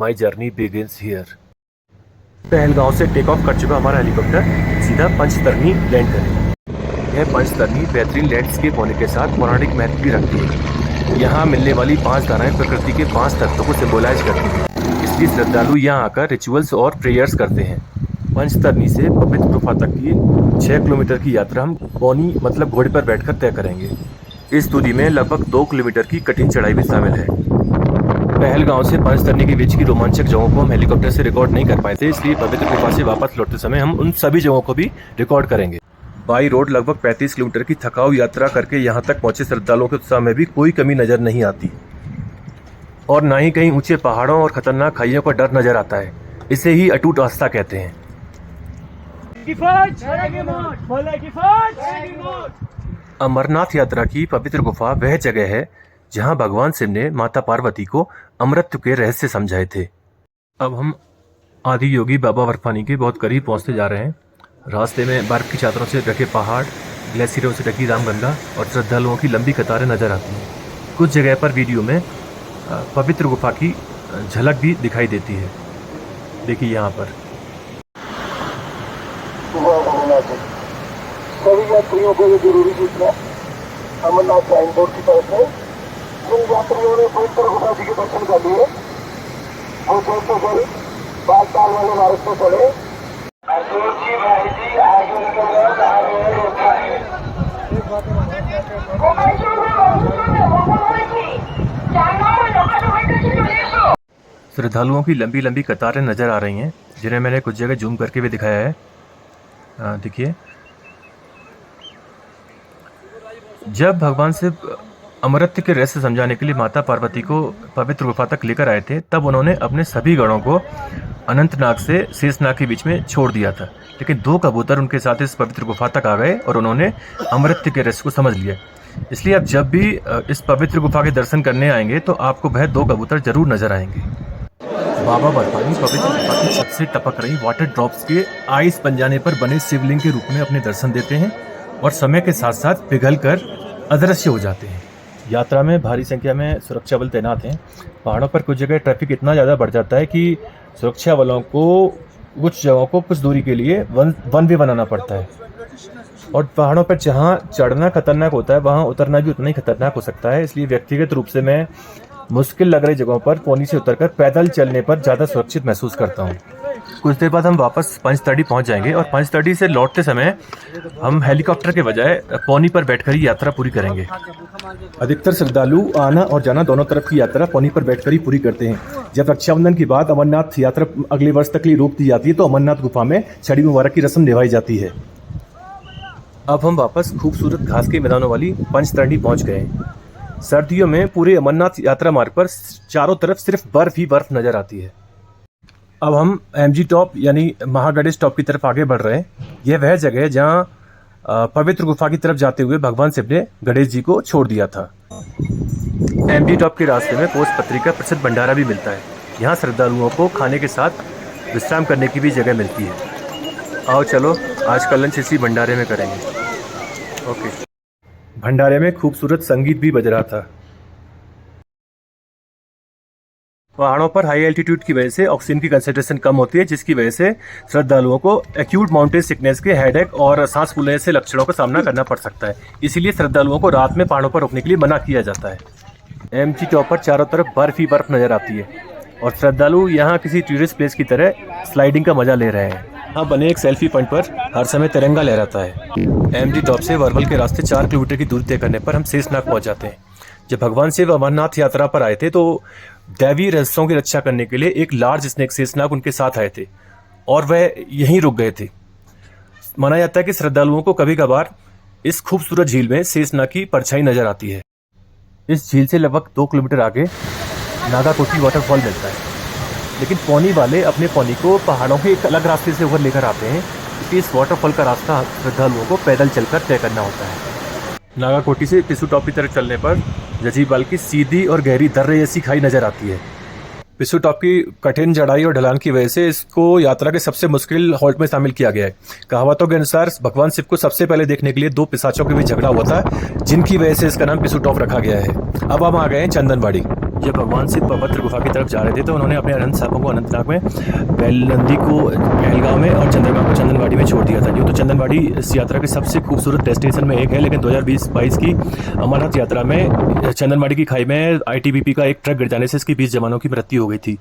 My journey begins here. Pahalgam से take off कर चुका हमारा हेलीकॉप्टर सीधा पंचतरनी लैंड करेगा। यह पंचतरनी बेहतरीन लैंडस्केप होने के साथ पौराणिक महत्व भी रखती है। यहाँ मिलने वाली 5 धाराएं प्रकृति के 5 तत्वों को सिंबलाइज करती हैं, इसलिए श्रद्धालु यहाँ आकर रिचुअल्स और प्रेयर्स करते हैं। पंचतरनी से पवित्र गुफा तक की 6 किलोमीटर की यात्रा हम पौनी मतलब घोड़े पर बैठकर तय करेंगे। इस दूरी में लगभग 2 किलोमीटर की कठिन चढ़ाई भी शामिल है। पहलगांव से पंचतरनी के बीच की रोमांचक जगहों को हम हेलीकॉप्टर से रिकॉर्ड नहीं कर पाए थे, इसलिए पवित्र गुफा से वापस लौटते समय हम उन सभी जगहों को भी रिकॉर्ड करेंगे। बाई रोड लगभग 35 किलोमीटर की थकाऊ यात्रा करके यहाँ तक पहुंचे श्रद्धालुओं के उत्साह में भी कोई कमी नजर नहीं आती और ना ही कहीं ऊंचे पहाड़ों और खतरनाक खाइयों का डर नजर आता है। इसे ही अटूट आस्था कहते हैं। अमरनाथ यात्रा की पवित्र गुफा वह जगह है जहां भगवान शिव ने माता पार्वती को अमृत के रहस्य समझाए थे। अब हम आदि योगी बाबा बर्फानी के बहुत करीब पहुंचते जा रहे हैं। रास्ते में बर्फ की चादरों से ढके पहाड़, ग्लेशियरों से ढकी रामगंगा और श्रद्धालुओं की लंबी कतारें नजर आती हैं। कुछ जगह पर वीडियो में पवित्र गुफा की झलक भी दिखाई देती है। देखिए यहाँ पर सभी यात्रियों को ये जरूरी सूचना अमरनाथ साइन बोर्ड की तरफ से, जिन यात्रियों ने पवित्र गुफा जी के दर्शन कर लिए वो जल्द से जल्द बागताल वाले मार्ग पर चढ़े। श्रद्धालुओं की लंबी लंबी कतारें नजर आ रही हैं, जिन्हें मैंने कुछ जगह जूम करके भी दिखाया है। देखिए, जब भगवान शिव अमृत के रहस्य समझाने के लिए माता पार्वती को पवित्र गुफा तक लेकर आए थे, तब उन्होंने अपने सभी गणों को अनंतनाग से शेषनाग के बीच में छोड़ दिया था। लेकिन 2 कबूतर उनके साथ इस पवित्र गुफा तक आ गए और उन्होंने अमृत के रहस्य को समझ लिया। इसलिए आप जब भी इस पवित्र गुफा के दर्शन करने आएंगे तो आपको वह 2 कबूतर जरूर नजर आएंगे। बाबा बर्फानी पवित्र गुफा की छत से टपक रही वाटर ड्रॉप्स के आइस बन जाने पर बने शिवलिंग के रूप में अपने दर्शन देते हैं और समय के साथ साथ पिघलकर अदृश्य हो जाते हैं। यात्रा में भारी संख्या में सुरक्षा बल तैनात हैं। पहाड़ों पर कुछ जगह ट्रैफिक इतना ज़्यादा बढ़ जाता है कि सुरक्षा बलों को कुछ जगहों को कुछ दूरी के लिए वन भी बनाना पड़ता है और पहाड़ों पर जहाँ चढ़ना खतरनाक होता है वहाँ उतरना भी उतना ही खतरनाक हो सकता है। इसलिए व्यक्तिगत रूप से मैं मुश्किल लग रही जगहों पर पौनी से उतरकर पैदल चलने पर ज़्यादा सुरक्षित महसूस करता हूँ। कुछ देर बाद हम वापस पंचतरनी पहुंच जाएंगे और पंचतरनी से लौटते समय हम हेलीकॉप्टर के बजाय पौनी पर बैठकर ही यात्रा पूरी करेंगे। अधिकतर श्रद्धालु आना और जाना दोनों तरफ की यात्रा पौनी पर बैठकर ही पूरी करते हैं। जब रक्षाबंधन के बाद अमरनाथ यात्रा अगले वर्ष तक के लिए रोक दी जाती है तो अमरनाथ गुफा में छड़ी मुबारक की रस्म निभाई जाती है। अब हम वापस खूबसूरत घास के मैदानों वाली पंचतरनी पहुंच गए। सर्दियों में पूरे अमरनाथ यात्रा मार्ग पर चारों तरफ सिर्फ बर्फ ही बर्फ नजर आती है। अब हम एमजी टॉप यानी महागणेश टॉप की तरफ आगे बढ़ रहे हैं। यह वह जगह है जहां पवित्र गुफा की तरफ जाते हुए भगवान शिव ने गणेश जी को छोड़ दिया था। एमजी टॉप के रास्ते में पोस्ट पत्री का प्रसिद्ध भंडारा भी मिलता है। यहाँ श्रद्धालुओं को खाने के साथ विश्राम करने की भी जगह मिलती है। आओ चलो आज का लंच इसी भंडारे में करेंगे। ओके। भंडारे में खूबसूरत संगीत भी बज रहा था। पहाड़ों पर हाई एल्टीट्यूड की वजह से ऑक्सीजन की कंसंट्रेशन कम होती है, जिसकी वजह से श्रद्धालुओं को एक्यूट माउंटेन सिकनेस के हेडेक और सांस फूलने से लक्षणों का सामना करना पड़ सकता है। इसीलिए श्रद्धालुओं को रात में पहाड़ों पर रुकने के लिए मना किया जाता है। एमजी टॉप पर चारों तरफ बर्फ ही बर्फ नजर आती है और श्रद्धालु यहाँ किसी टूरिस्ट प्लेस की तरह स्लाइडिंग का मजा ले रहे हैं। यहाँ बने एक सेल्फी पॉइंट पर हर समय तिरंगा लहराता है। एमजी टॉप से वर्वल के रास्ते 4 किलोमीटर की दूरी तय करने पर हम शेषनाग पहुंच जाते हैं। जब भगवान शिव अमरनाथ यात्रा पर आए थे तो दैवीय रहस्यों की रक्षा करने के लिए एक लार्ज स्नेक शेषनाग उनके साथ आए थे और वह यहीं रुक गए थे। माना जाता है कि श्रद्धालुओं को कभी कभार इस खूबसूरत झील में शेषनाग की परछाई नजर आती है। इस झील से लगभग 2 किलोमीटर आगे नागाकोटी वाटरफॉल मिलता है, लेकिन पौनी वाले अपने पौनी को पहाड़ों के एक अलग रास्ते से ऊपर लेकर आते हैं, इसलिए इस वाटरफॉल का रास्ता श्रद्धालुओं को पैदल चलकर तय करना होता है। नागाकोटी से पिसू टॉप की तरफ चलने पर जजीबाल की सीधी और गहरी दर्रे जैसी खाई नजर आती है। पिसू टॉप की कठिन चढ़ाई और ढलान की वजह से इसको यात्रा के सबसे मुश्किल हॉल्ट में शामिल किया गया है। कहावतों के अनुसार भगवान शिव को सबसे पहले देखने के लिए 2 पिशाचों के बीच झगड़ा हुआ था, जिनकी वजह से इसका नाम पिसू टॉप रखा गया है। अब हम आ गए हैं चंदनबाड़ी। जब भगवान शिव पवित्र गुफा की तरफ जा रहे थे तो उन्होंने अपने अनंत सांपों को अनंतनाग में, बैलनंदी को पहलगांव में और चंद्रमा को चंदनवाड़ी में छोड़ दिया था। यूँ तो चंदनवाड़ी इस यात्रा के सबसे खूबसूरत डेस्टिनेशन में एक है, लेकिन 2020-22 की अमरनाथ यात्रा में चंदनवाड़ी की खाई में ITBP का एक ट्रक गिर जाने से इसकी 20 जवानों की मृत्यु हो गई थी।